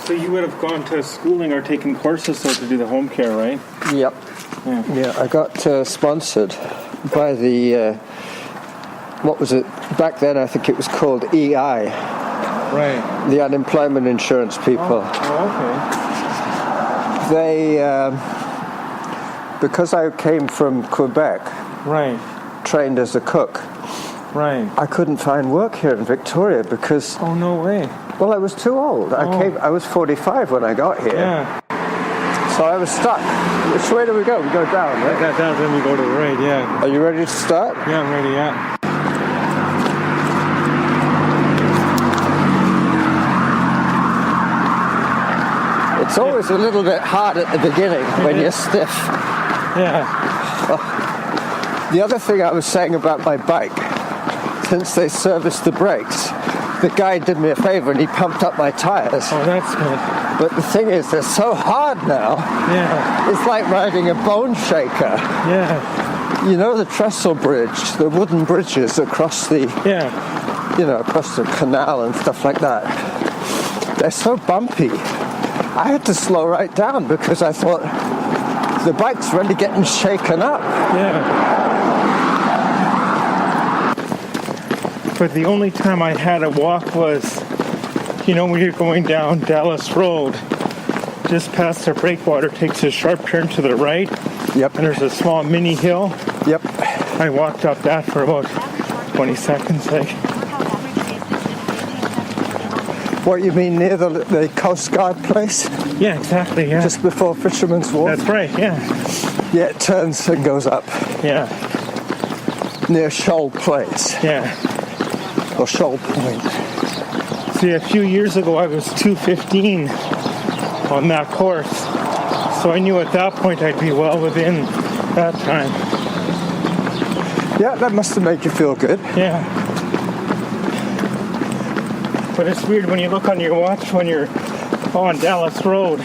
So you would have gone to schooling or taken courses so to do the home care, right? Yep. Yeah, I got sponsored by the, what was it? Back then I think it was called EI. Right. The unemployment insurance people. Oh, okay. They, because I came from Quebec, Right. trained as a cook, Right. I couldn't find work here in Victoria because, Oh, no way. well, I was too old. I was 45 when I got here. Yeah. So I was stuck. Which way do we go? We go down, right? Down, then we go to the right, yeah. Are you ready to start? Yeah, I'm ready, yeah. It's always a little bit hard at the beginning when you're stiff. Yeah. The other thing I was saying about my bike, since they serviced the brakes, the guy did me a favor and he pumped up my tires. Oh, that's good. But the thing is, they're so hard now. Yeah. It's like riding a bone shaker. Yeah. You know the trestle bridge, the wooden bridges across the, Yeah. across the canal and stuff like that. They're so bumpy. I had to slow right down because I thought the bike's really getting shaken up. Yeah. But the only time I had a walk was, when you're going down Dallas Road, just past the breakwater, takes a sharp turn to the right. Yep. And there's a small mini hill. Yep. I walked up that for about 20 seconds. What you mean near the Coast Guard place? Yeah, exactly, yeah. Just before Fisherman's Wharf? That's right, yeah. Yeah, it turns and goes up. Yeah. Near Shoal Place. Yeah. Or Shoal Point. See, a few years ago I was 2:15 on that course. So I knew at that point I'd be well within that time. Yeah, that must have made you feel good. Yeah. But it's weird when you look on your watch when you're on Dallas Road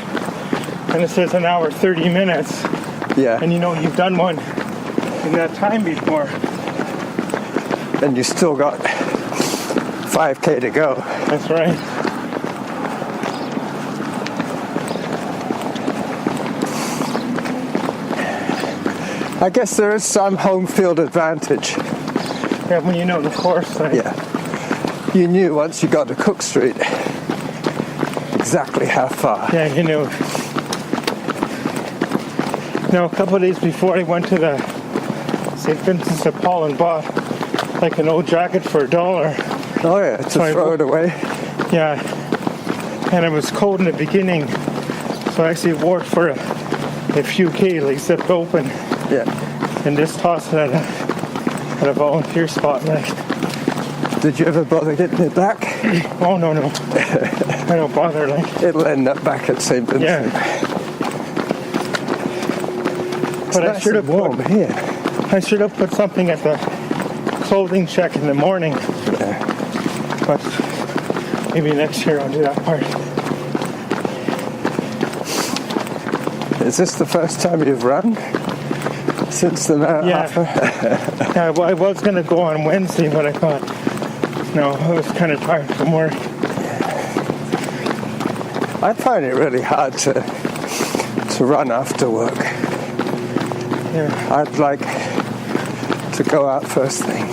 and it says an hour 30 minutes. Yeah. And you've done one in that time before. And you still got 5K to go. That's right. I guess there is some home field advantage. Yeah, when you know the course. Yeah. You knew once you got to Cook Street exactly how far. Yeah, you knew. Now, a couple of days before I went to the St. Vincent de Paul and bought like an old jacket for $1. Oh yeah, to throw it away. Yeah. And it was cold in the beginning, so I actually wore it for a few K, like zipped open. Yeah. And just tossed it at a volunteer spot. Did you ever bother getting it back? Oh, no. I don't bother. It'll end up back at St. Vincent. Yeah. But I should have warm here. I should have put something at the clothing check in the morning. Yeah. But maybe next year I'll do that part. Is this the first time you've run since the marathon? Yeah, well, I was going to go on Wednesday, but I thought, no, I was kind of tired from work. I find it really hard to run after work. Yeah. I'd like to go out first thing.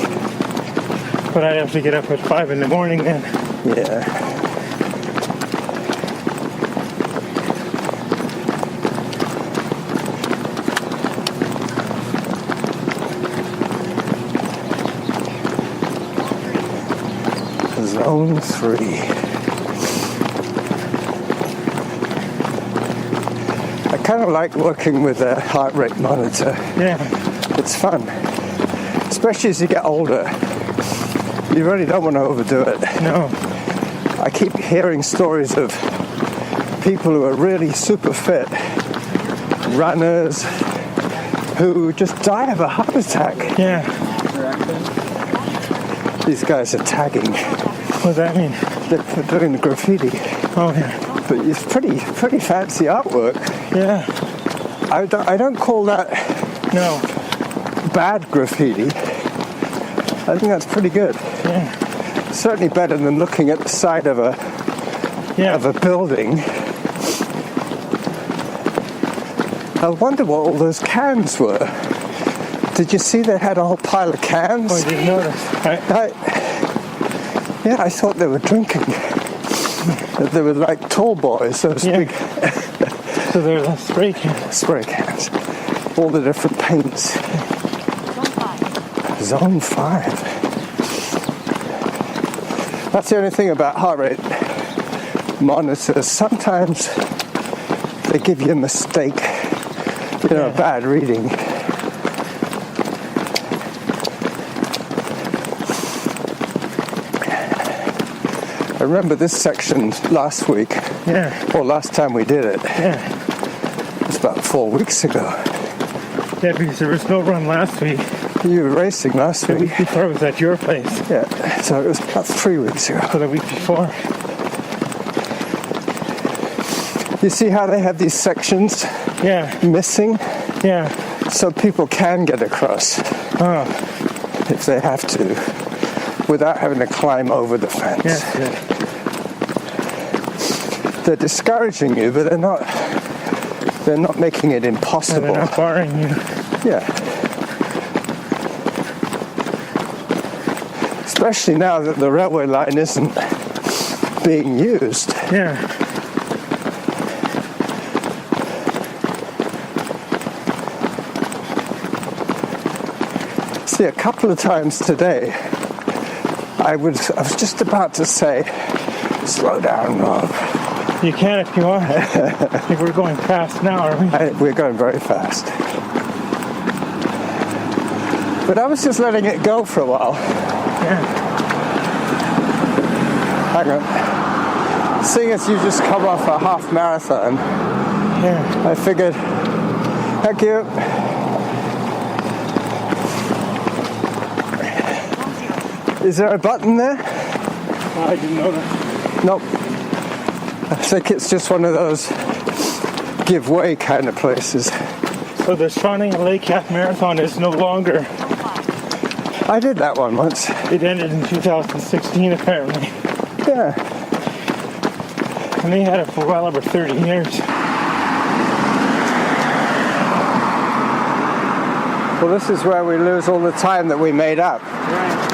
But I'd have to get up at 5 in the morning then. Yeah. Zone 3. I kind of like working with a heart rate monitor. Yeah. It's fun. Especially as you get older. You really don't want to overdo it. No. I keep hearing stories of people who are really super fit, runners, who just die of a heart attack. Yeah. These guys are tagging. What does that mean? They're doing the graffiti. Oh, yeah. But it's pretty fancy artwork. Yeah. I don't call that bad graffiti. I think that's pretty good. Yeah. Certainly better than looking at the side of a of a building. I wonder what all those cans were. Did you see they had a whole pile of cans? Oh, I didn't notice. I thought they were drinking. They were like tall boys, those big So they're the spray cans. Spray cans. All the different paints. Zone 5. That's the only thing about heart rate monitors. Sometimes they give you a mistake, a bad reading. I remember this section last week, or last time we did it. It was about 4 weeks ago. Yeah, because there was no run last week. You were racing last week. The week before I was at your place. Yeah, so it was about 3 weeks ago. So the week before. You see how they have these sections missing? Yeah. So people can get across if they have to, without having to climb over the fence. Yes. They're discouraging you, but they're not making it impossible. They're not barring you. Yeah. Especially now that the railway line isn't being used. Yeah. See, a couple of times today, I was just about to say, slow down, Rob. You can if you want. I think we're going fast now, are we? We're going very fast. But I was just letting it go for a while. Yeah. Hang on. Seeing as you just come off a half marathon, I figured, thank you. Is there a button there? I didn't know that. Nope. I think it's just one of those give way kind of places. So the Shawnee Lake Half Marathon is no longer. I did that one once. It ended in 2016, apparently. Yeah. And they had it for well over 30 years. Well, this is where we lose all the time that we made up. Right.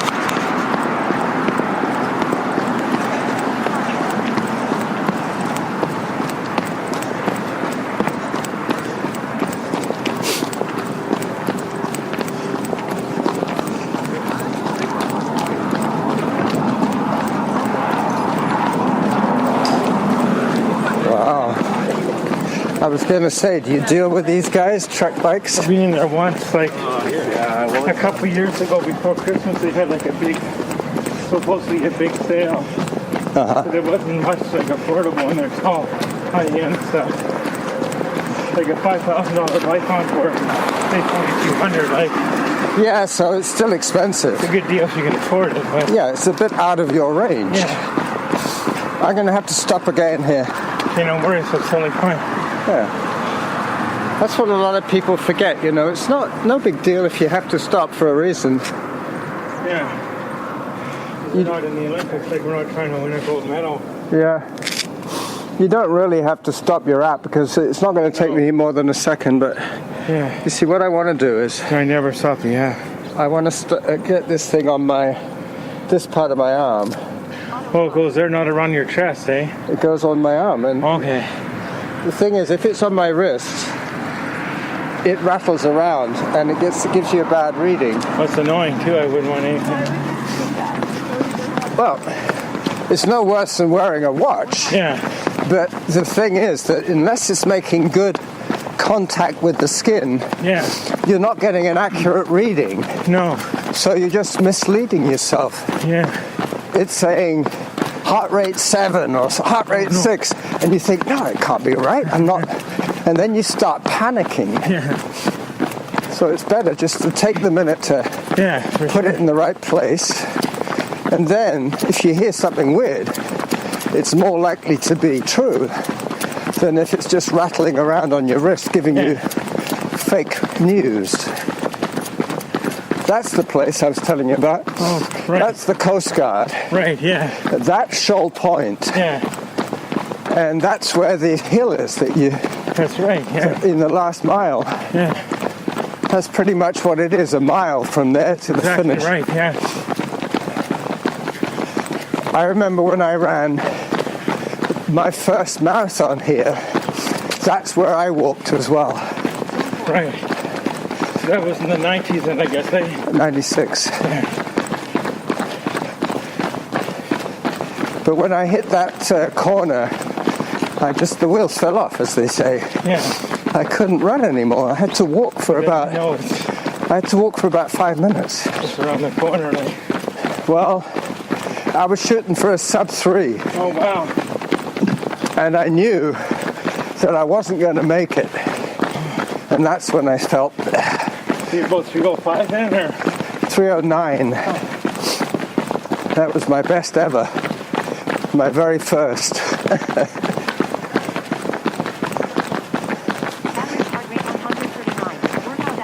I was going to say, do you deal with these guys, truck bikes? I've been in there once, like a couple years ago before Christmas. They had like supposedly a big sale. So there wasn't much like affordable in there. It's all high-end stuff. Like a $5,000 bike on for say $2,200. Like, yeah, so it's still expensive. it's a good deal if you can afford it. But Yeah, it's a bit out of your range. yeah, I'm going to have to stop again here. don't worry, so it's totally fine. Yeah. That's what a lot of people forget, It's no big deal if you have to stop for a reason. Yeah. We're not in the Olympics, like we're not trying to win a gold medal. Yeah. You don't really have to stop your app because it's not going to take me more than a second, but you see, what I want to do is... I never stop the app. I want to get this thing on this part of my arm. Oh, it goes there, not around your chest, eh? It goes on my arm, and Okay. the thing is, if it's on my wrist, it rattles around and it gives you a bad reading. That's annoying too. I wouldn't want anything. Well, it's no worse than wearing a watch. Yeah. But the thing is that unless it's making good contact with the skin, you're not getting an accurate reading. No. So you're just misleading yourself. Yeah. It's saying heart rate 7 or heart rate 6, and you think, no, it can't be right. I'm not. And then you start panicking. Yeah. So it's better just to take the minute to put it in the right place. And then if you hear something weird, it's more likely to be true than if it's just rattling around on your wrist giving you fake news. That's the place I was telling you about. Oh, right. That's the Coast Guard. Right, yeah. At that shoal point, And that's where the hill is that you... That's right, yeah. In the last mile. Yeah. That's pretty much what it is, a mile from there to the finish. Right, yeah. I remember when I ran my first marathon here, that's where I walked as well. Right. So that was in the 90s then, I guess, eh? 96. Yeah. But when I hit that corner, the wheels fell off, as they say. Yeah. I couldn't run anymore. I had to walk for about 5 minutes. Just around the corner, like. Well, I was shooting for a sub 3. Oh, wow. And I knew that I wasn't going to make it. And that's when I felt... So you're about 305 then, or? 309. Oh. That was my best ever. My very first.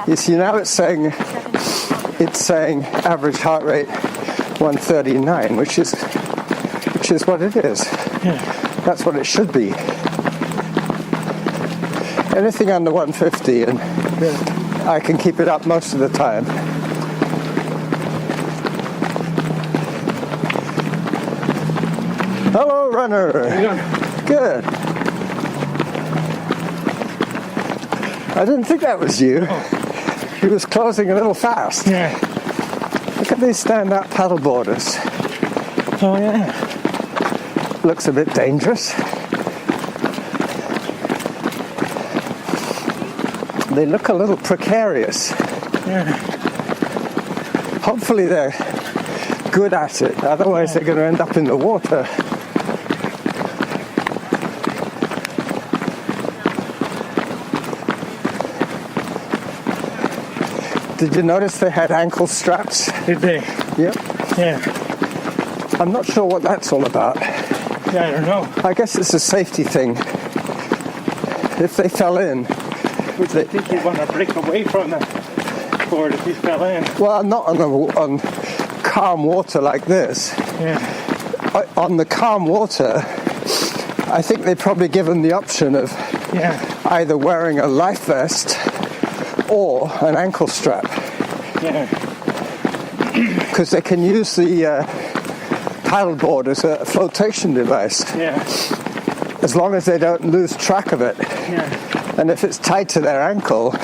You see, now it's saying average heart rate 139, which is what it is. Yeah. That's what it should be. Anything under 150, and I can keep it up most of the time. Hello, runner. Yeah. Good. I didn't think that was you. Oh. He was closing a little fast. Yeah. Look at these stand-up paddle boarders. Oh, yeah. Looks a bit dangerous. They look a little precarious. Yeah. Hopefully they're good at it. Otherwise they're going to end up in the water. Did you notice they had ankle straps? Did they? Yep. Yeah. I'm not sure what that's all about. Yeah, I don't know. I guess it's a safety thing. If they fell in... Would they think you'd want to break away from the board if you fell in? Well, not on calm water like this. Yeah. On the calm water, I think they probably give them the option of either wearing a life vest or an ankle strap. Yeah. Because they can use the paddleboard as a flotation device. Yeah. As long as they don't lose track of it. Yeah. And if it's tied to their ankle,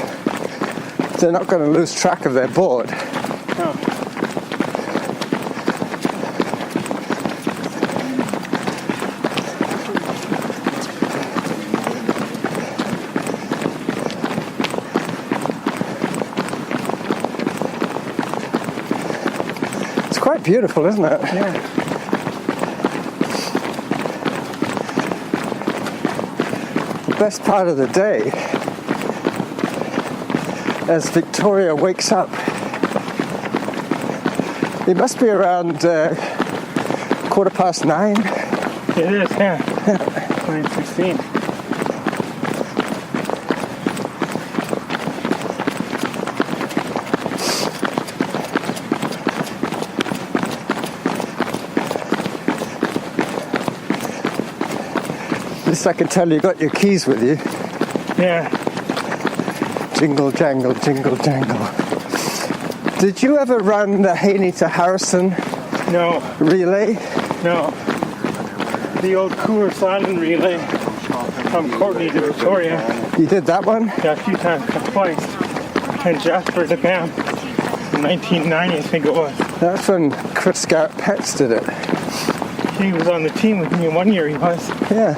they're not going to lose track of their board. Oh. It's quite beautiful, isn't it? Yeah. Best part of the day as Victoria wakes up. It must be around 9:15. It is, yeah. 9:16. At least I can tell you got your keys with you. Yeah. Jingle, jangle, jingle, jangle. Did you ever run the Haney to Harrison No. relay? No. The old Coors Island relay from Courtney to Victoria. You did that one? Yeah, a few times, twice. And Jasper to Banff in 1990, I think it was. That's when Chris Garrett Petts did it. He was on the team with me one year, he was. Yeah.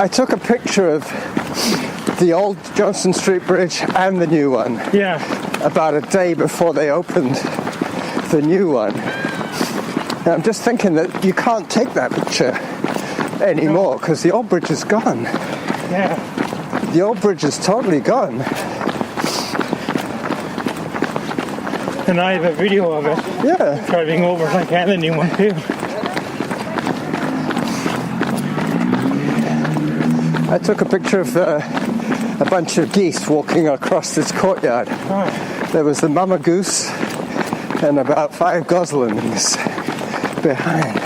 I took a picture of the old Johnson Street Bridge and the new one. Yeah. About a day before they opened the new one. And I'm just thinking that you can't take that picture anymore because the old bridge is gone. Yeah. The old bridge is totally gone. And I have a video of it. Yeah. Driving over like and the new one too. I took a picture of a bunch of geese walking across this courtyard. Oh. There was the mama goose and about 5 goslings behind.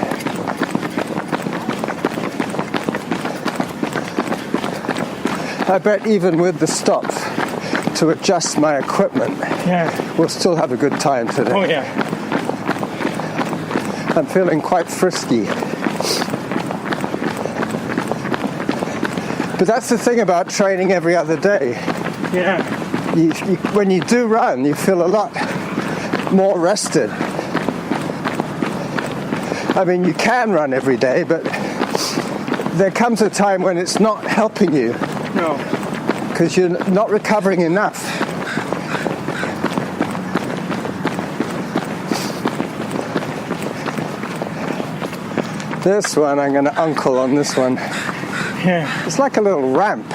I bet even with the stop to adjust my equipment, we'll still have a good time today. Oh yeah. I'm feeling quite frisky. But that's the thing about training every other day. Yeah. When you do run, you feel a lot more rested. I mean, you can run every day, but there comes a time when it's not helping you. No. Because you're not recovering enough. This one, I'm going to uncle on this one. Yeah. It's like a little ramp.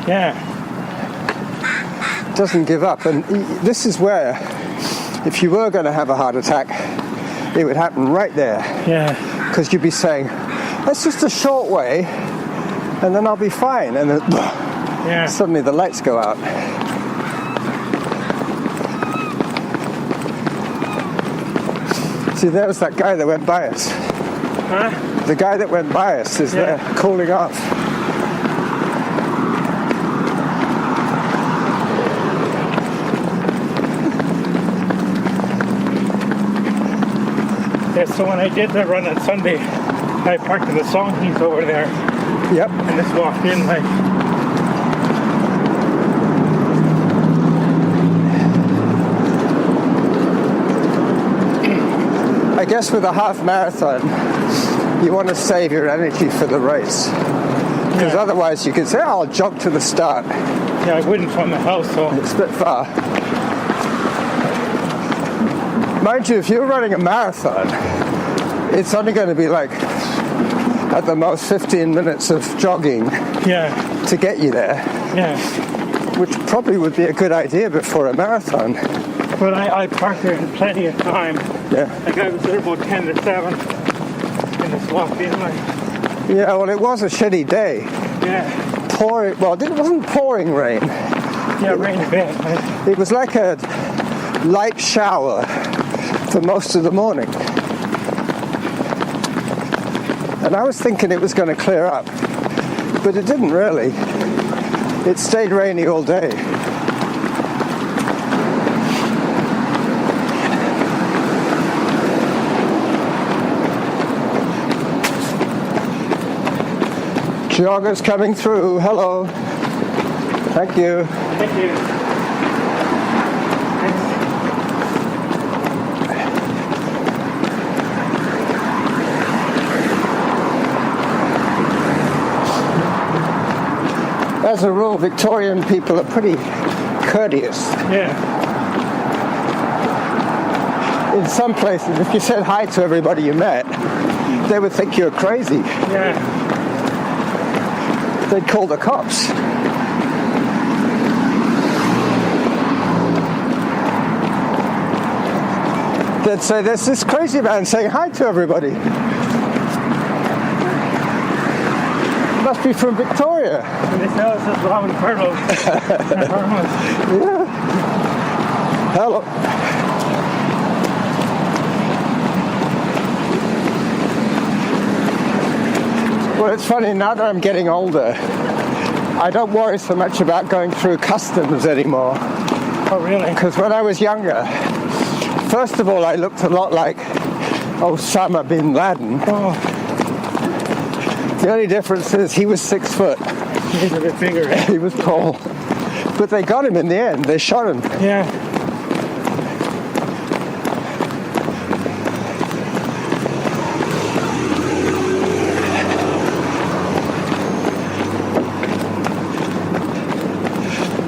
Yeah. It doesn't give up. And this is where, if you were going to have a heart attack, it would happen right there. Yeah. Because you'd be saying, that's just a short way, and then I'll be fine. And then suddenly the lights go out. See, there was that guy that went by us. Huh? The guy that went by us is there, cooling off. Yeah, so when I did the run on Sunday, I parked in the song he's over there. Yep. And just walked in like. I guess with a half marathon, you want to save your energy for the race. Because otherwise you could say, oh, I'll jog to the start. Yeah, I wouldn't from the house, so. It's a bit far. Mind you, if you're running a marathon, it's only going to be like, at the most, 15 minutes of jogging to get you there. Yeah. Which probably would be a good idea before a marathon. But I parked there in plenty of time. Yeah. Like I was there about 10 to 7 and just walked in like. Yeah, well, it was a shitty day. Yeah. Pouring, well, it wasn't pouring rain. Yeah, rain a bit. Right? It was like a light shower for most of the morning. And I was thinking it was going to clear up, but it didn't really. It stayed rainy all day. Joggers coming through. Hello. Thank you. Thank you. As a rule, Victorian people are pretty courteous. Yeah. In some places, if you said hi to everybody you met, they would think you were crazy. Yeah. They'd call the cops. They'd say, there's this crazy man saying hi to everybody. Must be from Victoria. And they say, oh, this is Rob and Carlos. Yeah. Hello. Well, it's funny, now that I'm getting older, I don't worry so much about going through customs anymore. Oh, really? Because when I was younger, first of all, I looked a lot like Osama bin Laden. Oh. The only difference is he was 6 foot. He's a bit bigger. He was tall. But they got him in the end. They shot him. Yeah.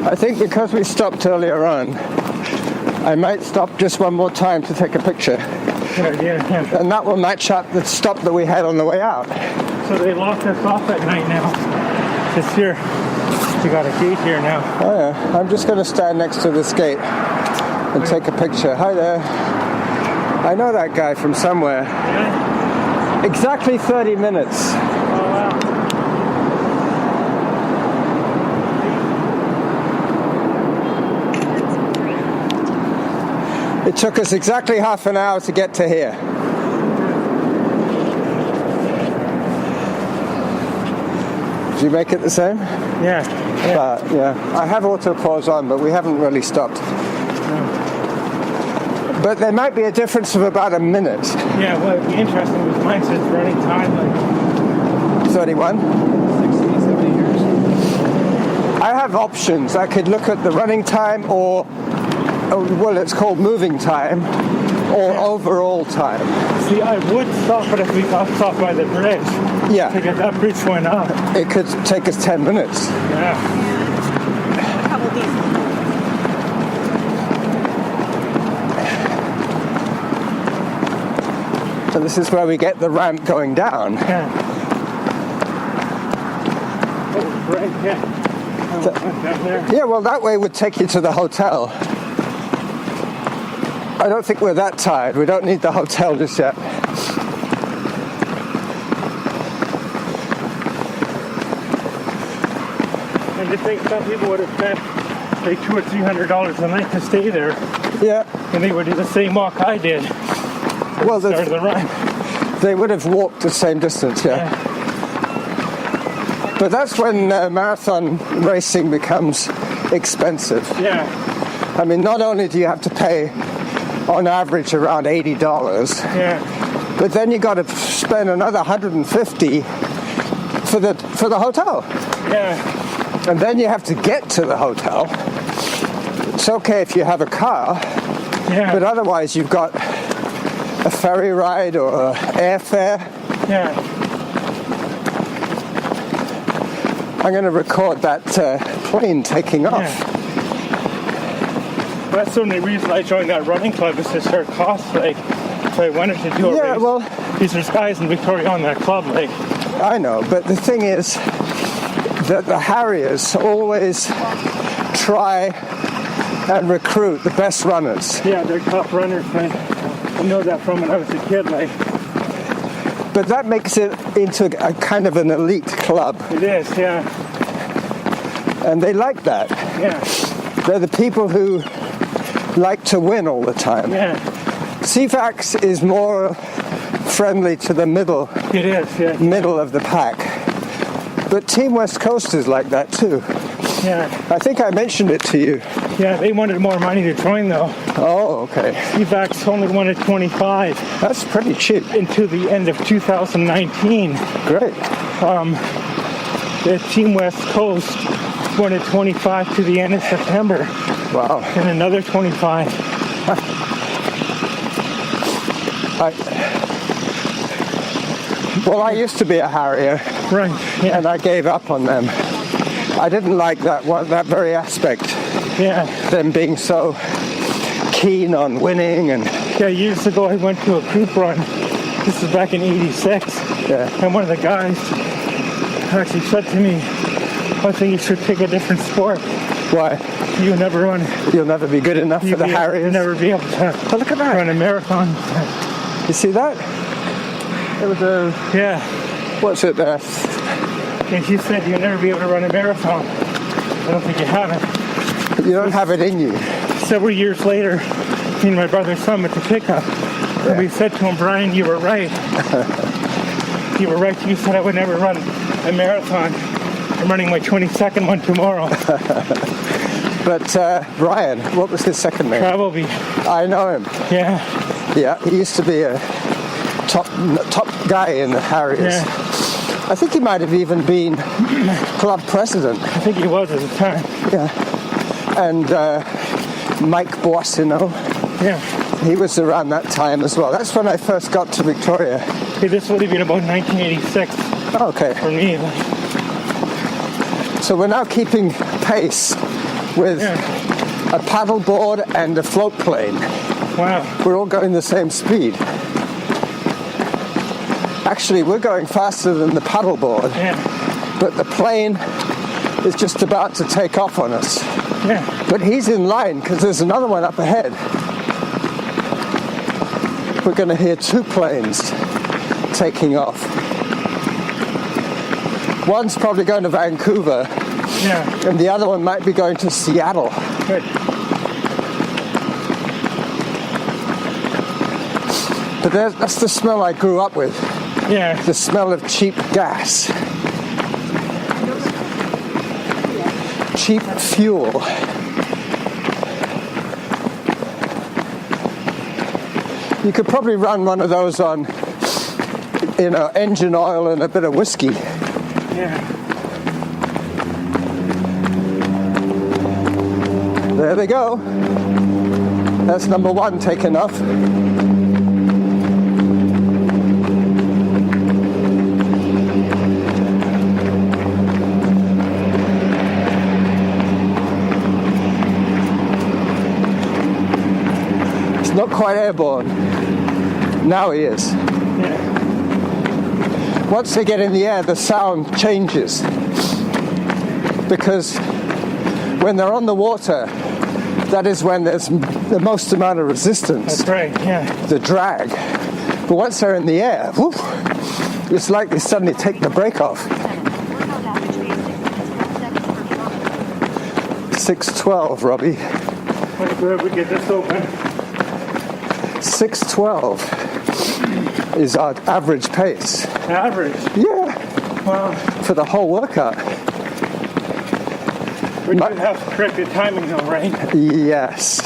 I think because we stopped earlier on, I might stop just one more time to take a picture. Yeah. And that will match up the stop that we had on the way out. So they locked us off at night now. Just here. We got a gate here now. Oh yeah. I'm just going to stand next to this gate and take a picture. Hi there. I know that guy from somewhere. Yeah? Exactly 30 minutes. Oh, wow. It took us exactly half an hour to get to here. Do you make it the same? Yeah. Yeah. I have auto pause on, but we haven't really stopped. No. But there might be a difference of about a minute. Yeah, well, it'd be interesting because mine says running time like 31? 60, 70 years. I have options. I could look at the running time or well, it's called moving time or overall time. See, I would stop it if we got stopped by the bridge. Yeah. To get that bridge went up. It could take us 10 minutes. Yeah. A couple of these. So this is where we get the ramp going down. Yeah. Oh, right, yeah. Oh, down there. Yeah, well, that way would take you to the hotel. I don't think we're that tired. We don't need the hotel just yet. And you think some people would have spent like $200 or $300 a night to stay there, Yeah. and they would do the same walk I did. Well, Start of the run. they would have walked the same distance, yeah. But that's when marathon racing becomes expensive. Yeah. I mean, not only do you have to pay on average around $80, Yeah. but then you got to spend another $150 for the hotel. Yeah. And then you have to get to the hotel. It's okay if you have a car, Yeah. but otherwise you've got a ferry ride or airfare. Yeah. I'm going to record that plane taking off. Yeah. That's the only reason I joined that running club is to start cost like. So I wanted to do a Yeah, race. well, Because there's guys in Victoria on that club, like. I know, but the thing is that the Harriers always try and recruit the best runners. Yeah, they're top runners, man. I know that from when I was a kid, like. But that makes it into a kind of an elite club, It is, yeah. and they like that. Yeah. They're the people who like to win all the time. Yeah. CVAX is more friendly to the middle It is, yeah. of the pack. But Team West Coast is like that too. Yeah. I think I mentioned it to you. Yeah, they wanted more money to join though. Oh, okay. CVAX only wanted 25 That's pretty cheap. into the end of 2019. Great. The Team West Coast wanted 25 to the end of September Wow. and another 25. I used to be a Harrier, Right. Yeah. and I gave up on them. I didn't like that very aspect, Yeah. them being so keen on winning and Yeah, years ago I went to a group run. This is back in '86. yeah. And one of the guys actually said to me, I think you should pick a different sport. Why? You'll never run. You'll never be good enough for the Harriers. You'll never be able to Oh, look at that. run a marathon. You see that? It was a Yeah. what's it there? And she said you'll never be able to run a marathon. I don't think you have it. You don't have it in you. Several years later, me and my brother saw him at the pickup. And we said to him, Brian, you were right. You were right. You said I would never run a marathon. I'm running my 22nd one tomorrow. But Ryan, what was his second name? Probably. I know him. Yeah. Yeah, he used to be a top guy in the Harriers. Yeah. I think he might have even been club president. I think he was at the time. Yeah. And Mike Boissino, Yeah. he was around that time as well. That's when I first got to Victoria. Okay, this would have been about 1986 Okay. for me. So we're now keeping pace with Yeah. a paddleboard and a float plane. Wow. We're all going the same speed. Actually, we're going faster than the paddleboard, Yeah. but the plane is just about to take off on us. Yeah. But he's in line because there's another one up ahead. We're going to hear two planes taking off. One's probably going to Vancouver, Yeah. and the other one might be going to Seattle. Good. But that's the smell I grew up with, Yeah. the smell of cheap gas. cheap fuel. You could probably run one of those on, engine oil and a bit of whiskey. Yeah. There they go. That's number one taken off. It's not quite airborne. Now he is. Yeah. Once they get in the air, the sound changes. Because when they're on the water, that is when there's the most amount of resistance. That's right, yeah. The drag. But once they're in the air, whoop, it's like they suddenly take the brake off. 6:12, Robbie. Where we get this open. 6:12 is our average pace. Average. Yeah, Wow. for the whole workout. We do have corrected timing though, right? Yes.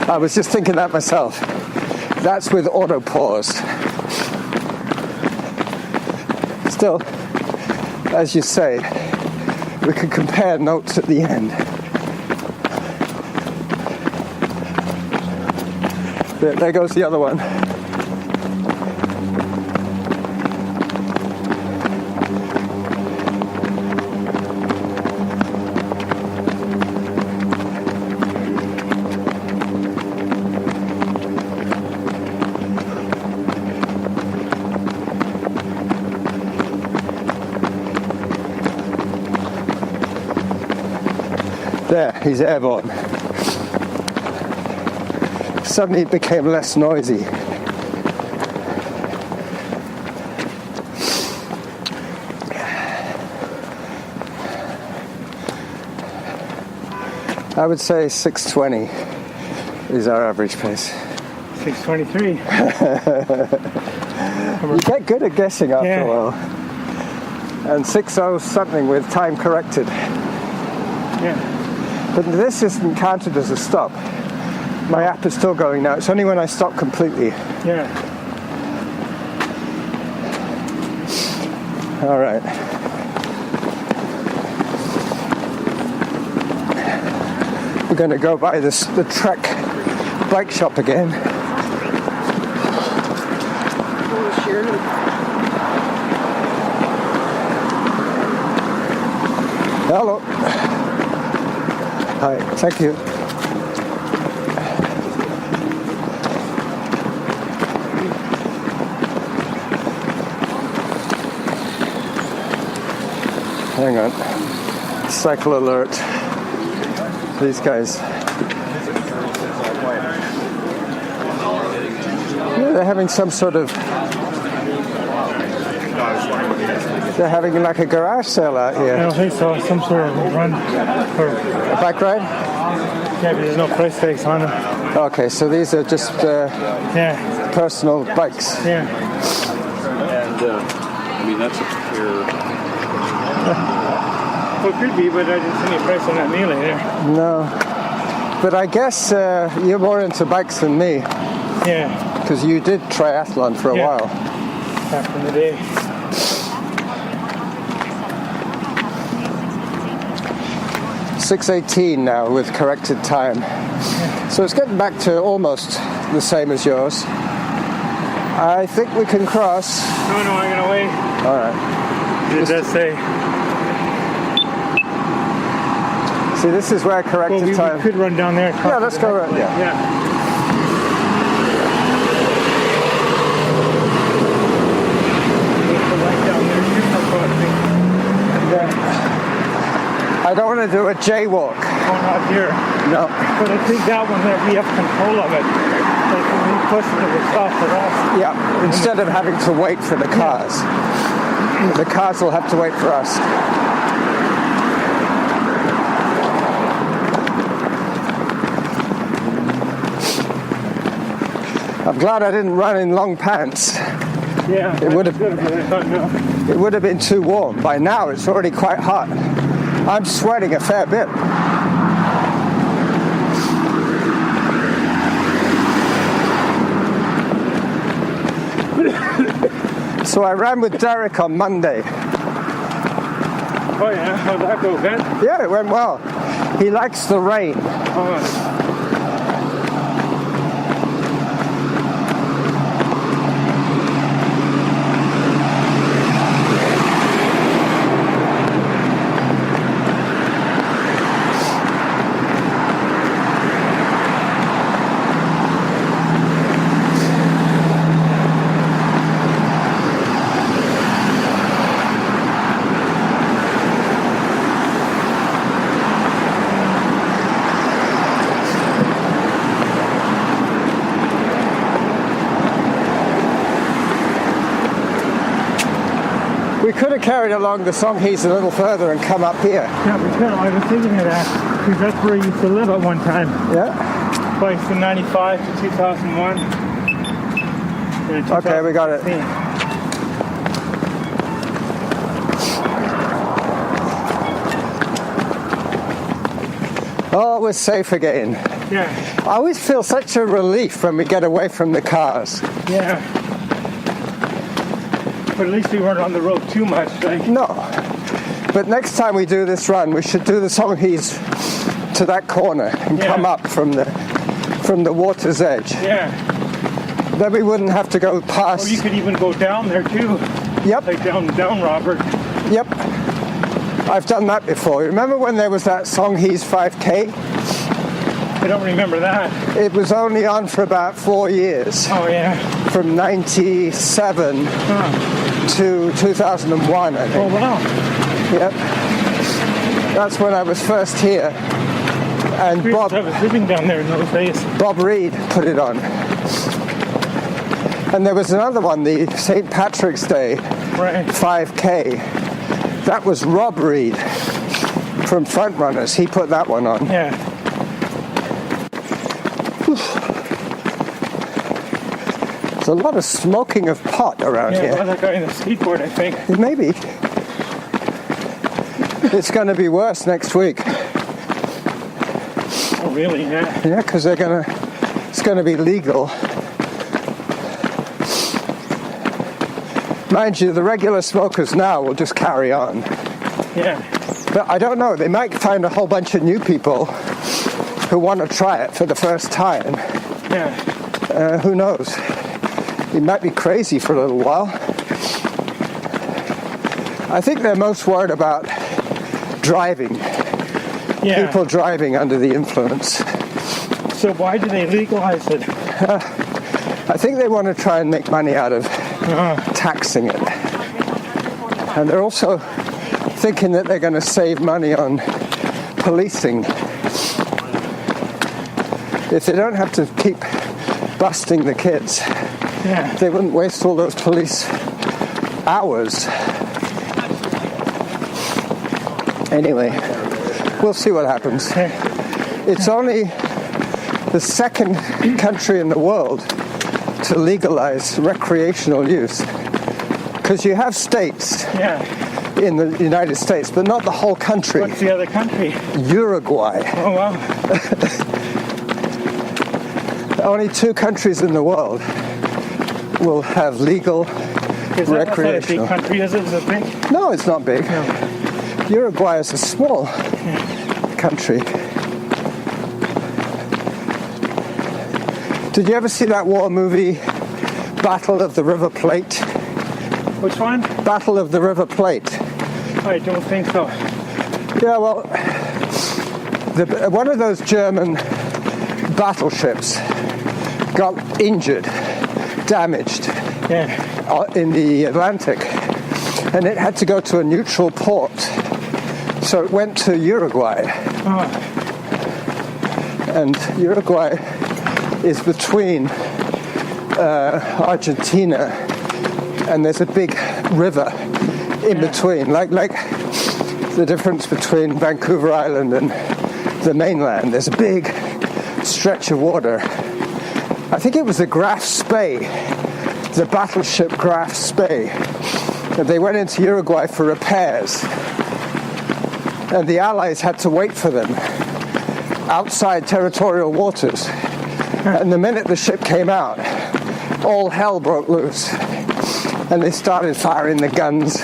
I was just thinking that myself. That's with auto pause. Still, as you say, we could compare notes at the end. There goes the other one. There, he's airborne. Suddenly it became less noisy. I would say 6:20 is our average pace. 6:23. You get good at guessing after Yeah. a while. And 6:0 something with time corrected. Yeah. But this isn't counted as a stop. My app is still going now. It's only when I stop completely. Yeah. All right. We're going to go by the Trek bike shop again. Hello. Hi, thank you. Hang on. Cycle alert. These guys. Yeah, they're having some sort of... They're having like a garage sale out I here. don't think so. Some sort of run for A bike ride? yeah, but there's no price tags on them. Okay, so these are just Yeah. personal bikes. Yeah. And I mean that's a pure. Well, it could be, but I didn't see any price on that melee there. No. But I guess you're more into bikes than me, Yeah. because you did triathlon for a Yeah. while. Back in the day. .618 now with corrected time. So it's getting back to almost the same as yours. I think we can cross. No, I'm gonna wait. All right. It does say. See, this is where Well, corrected we time. could run down there. Yeah, let's go around. Yeah. Yeah. I don't want to do a jaywalk. Oh, not here. No. But I think that one that we have control of it. Like when we push it, it will stop for us. Yeah. Instead of having to wait for the cars, the cars will have to wait for us. I'm glad I didn't run in long pants. Yeah. It would have. Good, but I thought no. It would have been too warm. By now, it's already quite hot. I'm sweating a fair bit. So I ran with Derek on Monday. Oh yeah, how'd that go? Good? Yeah, it went well. He likes the rain. Oh. We could have carried along the Songhees a little further and come up here. Yeah, we could. I was thinking of that because that's where I used to live at one time. Yeah. Like from 95 to 2001. Okay, we got it. Oh, we're safe again. Yeah. I always feel such a relief when we get away from the cars. Yeah. But at least we weren't on the road too much. Like. No. But next time we do this run, we should do the Songhees to that corner and come up from the water's edge. Yeah. Then we wouldn't have to go past. Or you could even go down there too. Yep. Like down Robert. Yep. I've done that before. Remember when there was that Songhees 5K? I don't remember that. It was only on for about 4 years. Oh yeah. From 97 to 2001, I think. Oh wow. Yep. That's when I was first here. And I was living down there in those days. Bob Reed put it on. And there was another one, the St. Patrick's Day 5K. That was Rob Reed from Frontrunners. He put that one on. Yeah. There's a lot of smoking of pot around here. Yeah, that guy in the skateboard, I think. Maybe. It's going to be worse next week. Oh, really? Yeah. Yeah, because it's going to be legal. Mind you, the regular smokers now will just carry on. Yeah. But I don't know, they might find a whole bunch of new people who want to try it for the first time. Yeah. Who knows? It might be crazy for a little while. I think they're most worried about driving. Yeah. People driving under the influence. So why do they legalize it? I think they want to try and make money out of taxing it. And they're also thinking that they're going to save money on policing. If they don't have to keep busting the kids, they wouldn't waste all those police hours. Anyway, we'll see what happens. It's only the second country in the world to legalize recreational use. Because you have states in the United States, but not the whole country. What's the other country? Uruguay. Oh, wow. Only 2 countries in the world will have legal recreational. That's not a big country, is it? Is it big? No, it's not big. No. Uruguay is a small country. Did you ever see that war movie, Battle of the River Plate? Which one? Battle of the River Plate. I don't think so. Yeah, well, one of those German battleships got injured, damaged in the Atlantic, and it had to go to a neutral port. So it went to Uruguay. And Uruguay is between Argentina, and there's a big river in between, like the difference between Vancouver Island and the mainland. There's a big stretch of water. I think it was the Graf Spee, the battleship Graf Spee. And they went into Uruguay for repairs. and the Allies had to wait for them outside territorial waters. And the minute the ship came out, all hell broke loose. And they started firing the guns.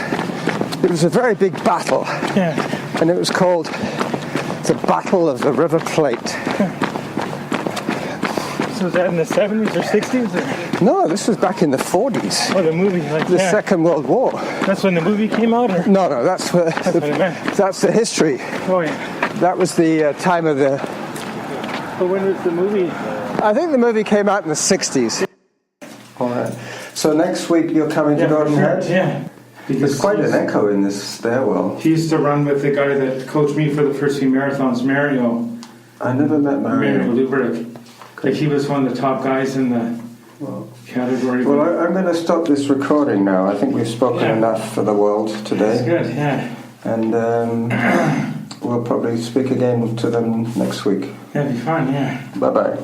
It was a very big battle. Yeah. And it was called the Battle of the River Plate. So was that in the 70s or 60s? Or? No, this was back in the 40s. Oh, the movie. Like, The Second World War. That's when the movie came out? Or? No, that's what I meant. That's the history. Oh, yeah. That was the time of the... But when was the movie? I think the movie came out in the 60s. All right. So next week you're coming to Gordon Head? Yeah. There's quite an echo in this stairwell. He used to run with the guy that coached me for the first few marathons, Mario. I never met Mario. Lubrick. Like he was one of the top guys in the category. Well, I'm going to stop this recording now. I think we've spoken enough for the world today. That's good, yeah. And we'll probably speak again to them next week. That'd be fun, yeah. Bye-bye.